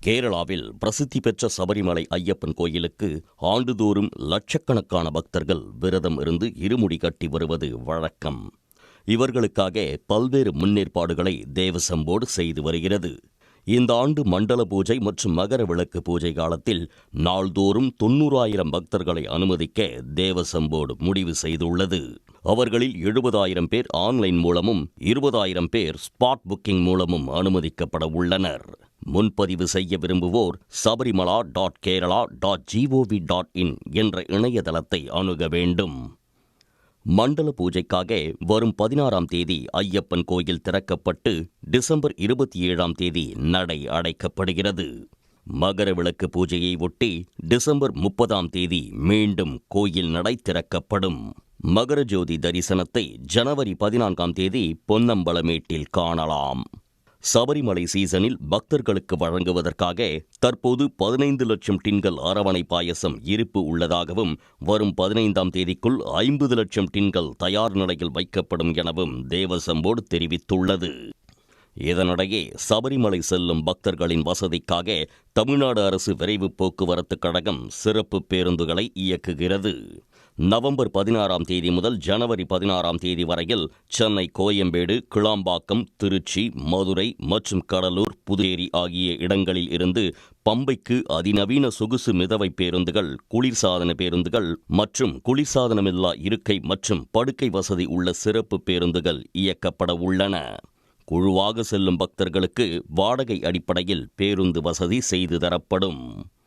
கேரளாவில் பிரசித்தி பெற்ற சபரிமலை ஐயப்பன் கோயிலுக்கு ஆண்டுதோறும் லட்சக்கணக்கான பக்தர்கள் விரதம் இருந்து இருமுடி கட்டி வருவது வழக்கம். இவர்களுக்காக பல்வேறு முன்னேற்பாடுகளை தேவசம் போர்டு செய்து வருகிறது. இந்த ஆண்டு மண்டல பூஜை மற்றும் மகர விளக்கு பூஜை காலத்தில் நாள்தோறும் 90,000 பக்தர்களை அனுமதிக்க தேவசம் போர்டு முடிவு செய்துள்ளது. அவர்களில் 70,000 பேர் ஆன்லைன் மூலமும் 20,000 பேர் ஸ்பாட் புக்கிங் மூலமும் அனுமதிக்கப்பட உள்ளனர். முன்பதிவு செய்ய விரும்புவோர் sabarimala.kerala.gov.in என்ற இணையதளத்தை அணுக வேண்டும். மண்டல பூஜைக்காக வரும் 16ஆம் தேதி ஐயப்பன் கோயில் திறக்கப்பட்டு டிசம்பர் 27ஆம் தேதி நடை அடைக்கப்படுகிறது. மகர விளக்கு பூஜையை ஒட்டி டிசம்பர் 30ஆம் தேதி மீண்டும் கோயில் நடை திறக்கப்படும். மகர ஜோதி தரிசனத்தை ஜனவரி 14ஆம் தேதி பொன்னம்பலமேட்டில் காணலாம். சபரிமலை சீசனில் பக்தர்களுக்கு வழங்குவதற்காக தற்போது 15 லட்சம் டின்கள் அரவணை பாயசம் இருப்பு உள்ளதாகவும் வரும் 15ஆம் தேதிக்குள் 50 லட்சம் டின்கள் தயார் நிலையில் வைக்கப்படும் எனவும் தேவசம் போர்டு தெரிவித்துள்ளது. இதனிடையே சபரிமலை செல்லும் பக்தர்களின் வசதிக்காக தமிழ்நாடு அரசு விரைவு போக்குவரத்து கழகம் சிறப்பு பேருந்துகளை இயக்குகிறது. நவம்பர் 16ஆம் தேதி முதல் ஜனவரி 16ஆம் தேதி வரையில் சென்னை கோயம்பேடு, கிளாம்பாக்கம், திருச்சி, மதுரை மற்றும் கடலூர், புதுச்சேரி ஆகிய இடங்களில் இருந்து பம்பைக்கு அதிநவீன சொகுசு மிதவை பேருந்துகள், குளிர்சாதன பேருந்துகள் மற்றும் குளிர்சாதனமில்லா இருக்கை மற்றும் படுக்கை வசதி உள்ள சிறப்பு பேருந்துகள் இயக்கப்பட உள்ளன. குழுவாக செல்லும் பக்தர்களுக்கு வாடகை அடிப்படையில் பேருந்து வசதி செய்து தரப்படும்.